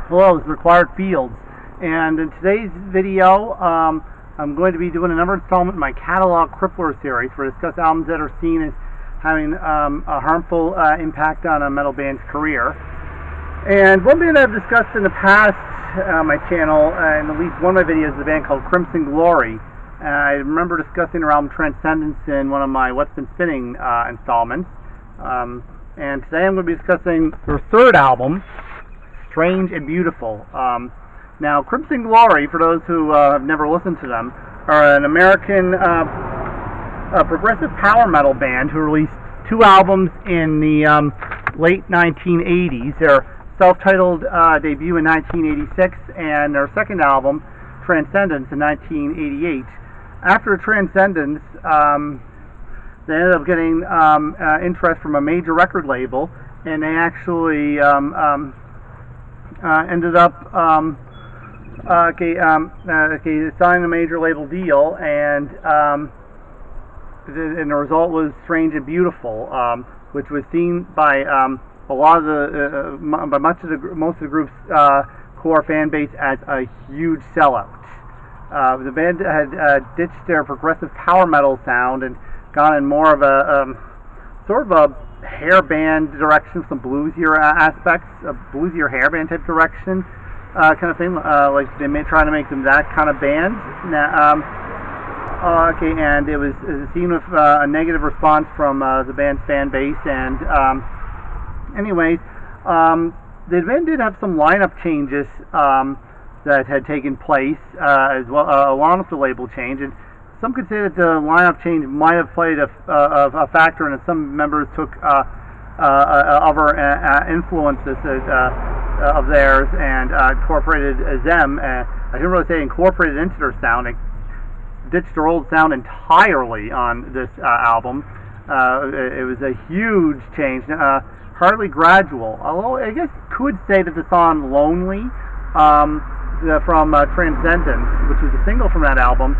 Hello, it's Required Fields, and in today's video I'm going to be doing another installment in my catalog Cripplers series where I discuss albums that are seen as having a harmful impact on a metal band's career. And one band I've discussed in the past on my channel, in at least one of my videos, is a band called Crimson Glory. I remember discussing their album Transcendence in one of my What's Been Spinning installments. And today I'm going to be discussing their third album, Strange and Beautiful. Now, Crimson Glory, for those who have never listened to them, are an American progressive power metal band who released two albums in the late 1980s. Their self-titled debut in 1986 and their second album, Transcendence, in 1988. After Transcendence, they ended up getting interest from a major record label, and they actually ended up signing a major label deal, and the result was Strange and Beautiful, which was seen by a lot of the by most of the group's core fan base as a huge sellout. The band had ditched their progressive power metal sound and gone in more of a sort of a hair band direction, some bluesier aspects, a bluesier hair band type direction, kind of thing. Like they may try to make them that kind of band. Now, and it was seen with a negative response from the band's fan base. And anyways, the band did have some lineup changes that had taken place as well, along with the label change. And some could say that the lineup change might have played a factor in it. Some members took other influences of theirs and incorporated them. I didn't really say incorporated into their sound. They ditched their old sound entirely on this album. It was a huge change, hardly gradual. Although I guess could say that the song "Lonely" from Transcendence, which was a single from that album,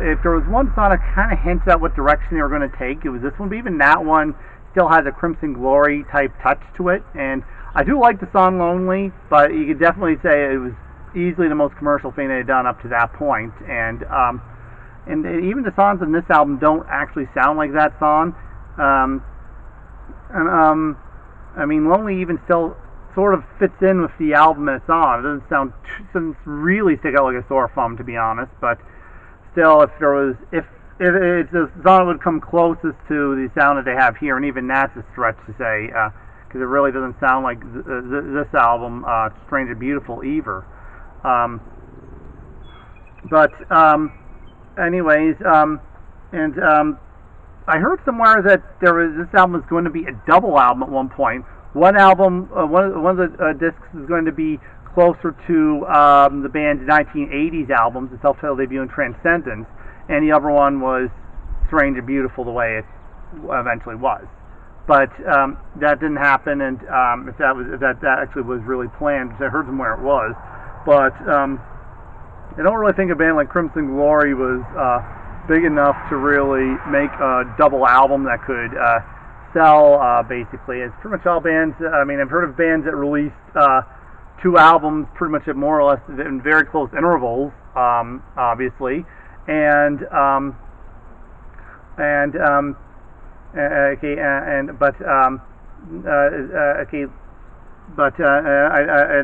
if there was one song that kind of hints at what direction they were going to take, it was this one. But even that one still has a Crimson Glory type touch to it. And I do like the song "Lonely," but you could definitely say it was easily the most commercial thing they had done up to that point. And even the songs in this album don't actually sound like that song. I mean, "Lonely" even still sort of fits in with the album it's on. It doesn't really stick out like a sore thumb, to be honest. But still, if it's a song that would come closest to the sound that they have here, and even that's a stretch to say, because it really doesn't sound like this album, Strange and Beautiful, either. Anyways, I heard somewhere that this album was going to be a double album at one point. One album, one of the discs is going to be closer to the band's 1980s albums, the self-titled debut in Transcendence, and the other one was Strange and Beautiful, the way it eventually was. But that didn't happen, and if that actually was really planned, because I heard somewhere it was. But I don't really think a band like Crimson Glory was big enough to really make a double album that could sell, basically. It's pretty much all bands. I mean, I've heard of bands that released two albums pretty much at more or less in very close intervals, obviously, I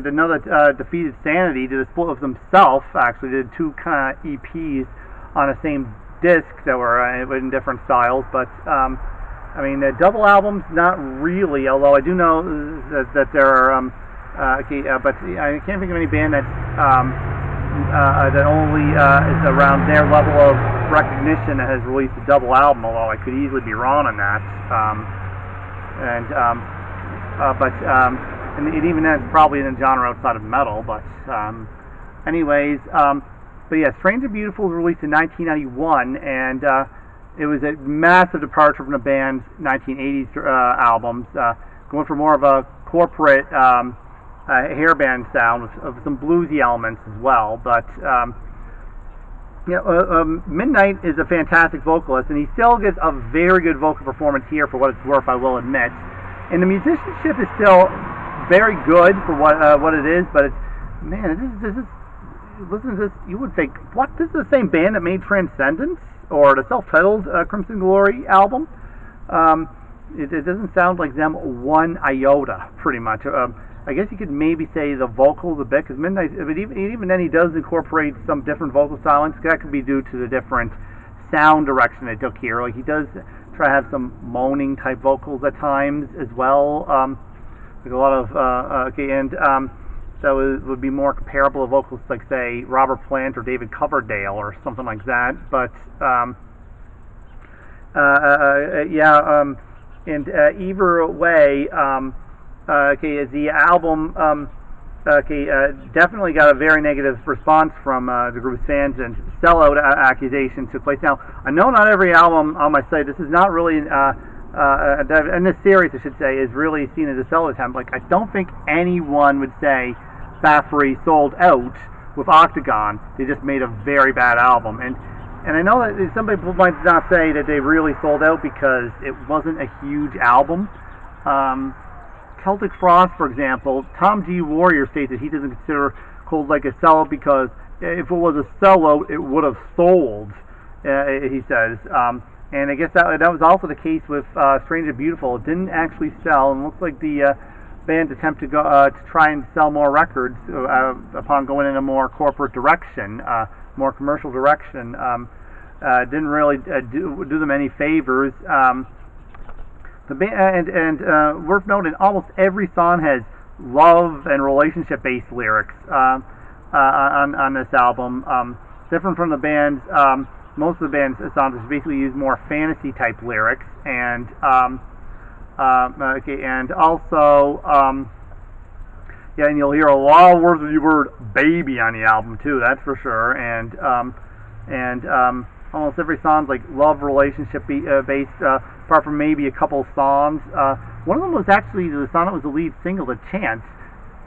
did know that Defeated Sanity did a split of themselves. Actually, did two kind of EPs on the same disc that were in different styles, but I mean, double albums, not really. Although I do know that there are. But I can't think of any band that only is around their level of recognition that has released a double album. Although I could easily be wrong on that. And even that's probably in a genre outside of metal. But anyways, but yeah, Strange and Beautiful was released in 1991, and it was a massive departure from the band's 1980s albums, going for more of a corporate hair band sound with some bluesy elements as well. But Midnight is a fantastic vocalist, and he still gives a very good vocal performance here, for what it's worth, I will admit. And the musicianship is still very good for what it is, but man, this is listen to this, you would think, what? This is the same band that made Transcendence or the self-titled Crimson Glory album. It doesn't sound like them one iota, pretty much. I guess you could maybe say the vocals a bit, because Midnight, but even then he does incorporate some different vocal stylings. That could be due to the different sound direction they took here. Like he does try to have some moaning type vocals at times as well. Like a lot of so it would be more comparable to vocals like, say, Robert Plant or David Coverdale or something like that. But either way, the album definitely got a very negative response from the group's fans, and sellout accusations took place. Now, I know not every album on my site, this is not really, in this series I should say, is really seen as a sellout attempt. Like, I don't think anyone would say Bathory sold out with Octagon. They just made a very bad album. And I know that some people might not say that they really sold out because it wasn't a huge album. Celtic Frost, for example, Tom G. Warrior states that he doesn't consider Cold Like a sellout because if it was a sellout, it would have sold, he says. And I guess that was also the case with Strange and Beautiful. It didn't actually sell, and it looks like the band's attempt to go to try and sell more records upon going in a more corporate direction, more commercial direction, didn't really do them any favors. The band, and worth noting, almost every song has love and relationship-based lyrics on this album. Different from the band's, most of the band's songs basically use more fantasy-type lyrics, and and also, and you'll hear a lot of words with the word "baby" on the album too. That's for sure, and almost every song's like love relationship based, apart from maybe a couple songs. One of them was actually the song that was the lead single, "The Chance."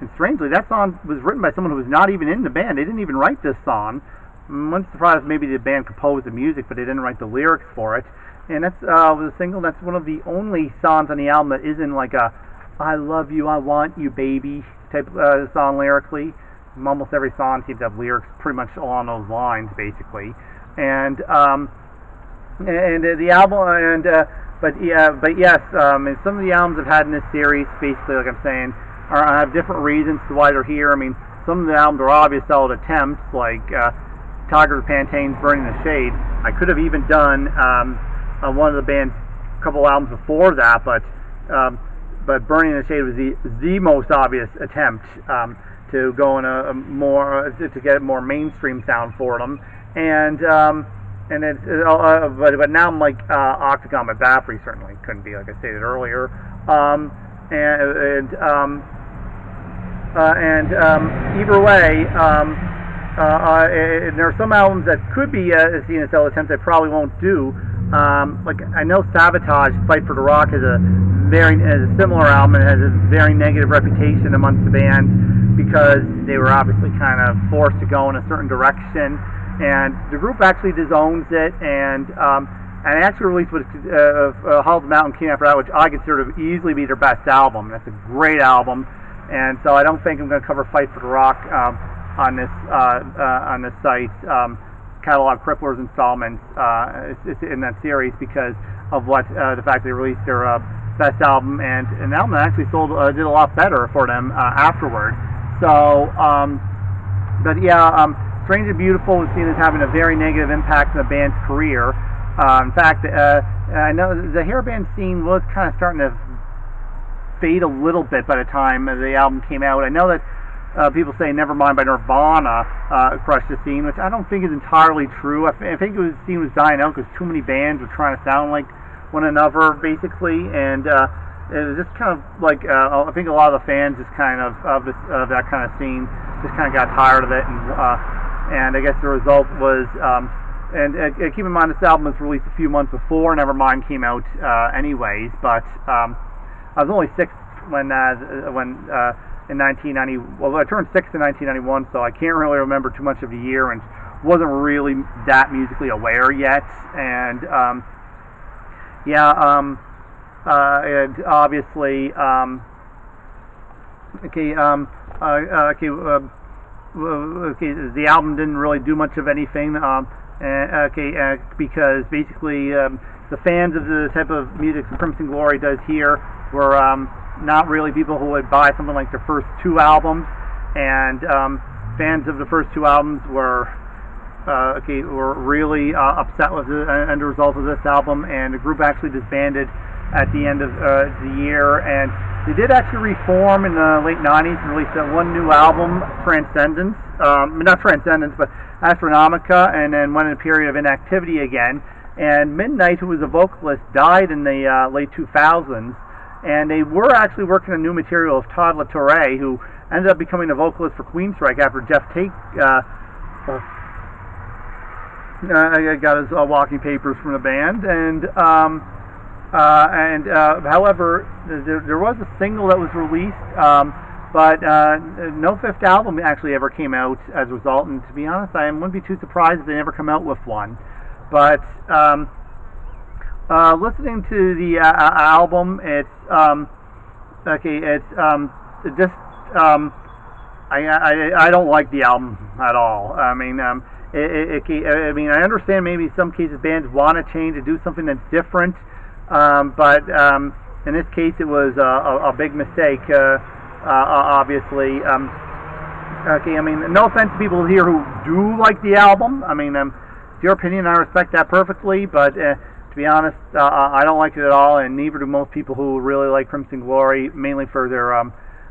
And strangely, that song was written by someone who was not even in the band. They didn't even write this song. I'm surprised maybe the band composed the music, but they didn't write the lyrics for it. And that's was a single. That's one of the only songs on the album that isn't like a "I love you, I want you, baby" type song lyrically. Almost every song seems to have lyrics pretty much along those lines, basically. And the album, but yes, and some of the albums I've had in this series, basically, like I'm saying, have different reasons to why they're here. I mean, some of the albums are obvious sellout attempts, like Tiger Pantaine's "Burning the Shade." I could have even done one of the band's couple albums before that, but "Burning the Shade" was the most obvious attempt to go in a more to get a more mainstream sound for them. And it's but now I'm like Octagon by Bathory certainly couldn't be, like I stated earlier. Either way, and there are some albums that could be seen as sellout attempts I probably won't do. Like I know Sabotage, "Fight for the Rock" has a similar album and has a very negative reputation amongst the band because they were obviously kind of forced to go in a certain direction. And the group actually disowns it, and I actually released what Hall of the Mountain came after that, which I consider to easily be their best album. That's a great album, and so I don't think I'm going to cover "Fight for the Rock" on this site. Catalog Cripplers installments in that series because of the fact they released their best album, and an album that actually did a lot better for them afterward. So, but yeah. Strange and Beautiful was seen as having a very negative impact on the band's career. In fact, I know the hair band scene was kind of starting to fade a little bit by the time the album came out. I know that people say "Nevermind" by Nirvana crushed the scene, which I don't think is entirely true. I think the scene was dying out because too many bands were trying to sound like one another, basically, and it was just kind of like I think a lot of the fans just kind of that kind of scene just kind of got tired of it, and I guess the result was, keep in mind this album was released a few months before Nevermind came out anyways, but I was only 6 when in 1990, well I turned 6 in 1991, so I can't really remember too much of the year and wasn't really that musically aware yet, and and obviously okay, the album didn't really do much of anything. Because basically the fans of the type of music Crimson Glory does here were not really people who would buy something like their first 2 albums, and fans of the first 2 albums were really upset with the end result of this album, and the group actually disbanded at the end of the year. And they did actually reform in the late 90s and released one new album, Transcendence, not Transcendence, but Astronomica, and then went in a period of inactivity again. And Midnight, who was a vocalist, died in the late 2000s, and they were actually working on new material of Todd LaTorre, who ended up becoming a vocalist for Queensryche after Jeff Tate got his walking papers from the band. However, there was a single that was released, but no 5th album actually ever came out as a result. And to be honest, I wouldn't be too surprised if they never come out with one. But listening to the album, it's I don't like the album at all. I mean, I understand maybe in some cases bands want to change and do something that's different. But in this case, it was a big mistake, obviously. I mean, no offense to people here who do like the album. I mean, it's your opinion, I respect that perfectly, but to be honest, I don't like it at all, and neither do most people who really like Crimson Glory, mainly for their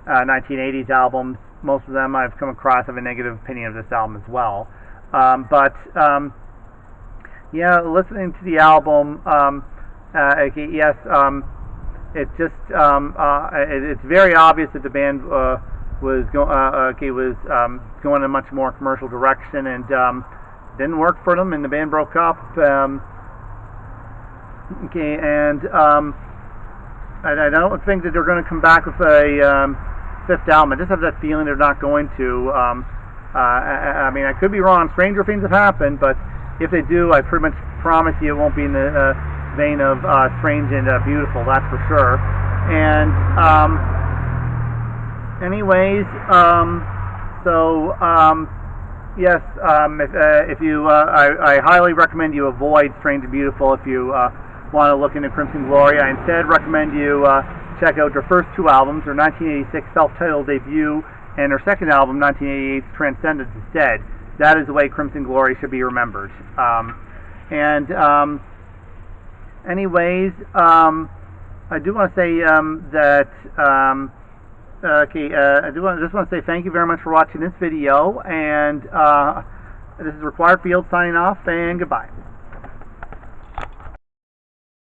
1980s albums. Most of them I've come across have a negative opinion of this album as well. Yeah, listening to the album, yes, it's just it's very obvious that the band was going in a much more commercial direction, and didn't work for them, and the band broke up. I don't think that they're going to come back with a 5th album. I just have that feeling they're not going to. I mean, I could be wrong. Stranger things have happened, but if they do, I pretty much promise you it won't be in the vein of Strange and Beautiful, that's for sure. And anyways, yes, if you, I highly recommend you avoid Strange and Beautiful if you want to look into Crimson Glory. I instead recommend you check out their first 2 albums, their 1986 self-titled debut and their second album, 1988's Transcendence, instead. That is the way Crimson Glory should be remembered. Anyways, I do want to say that I just want to say thank you very much for watching this video, and this is Required Field signing off, and goodbye.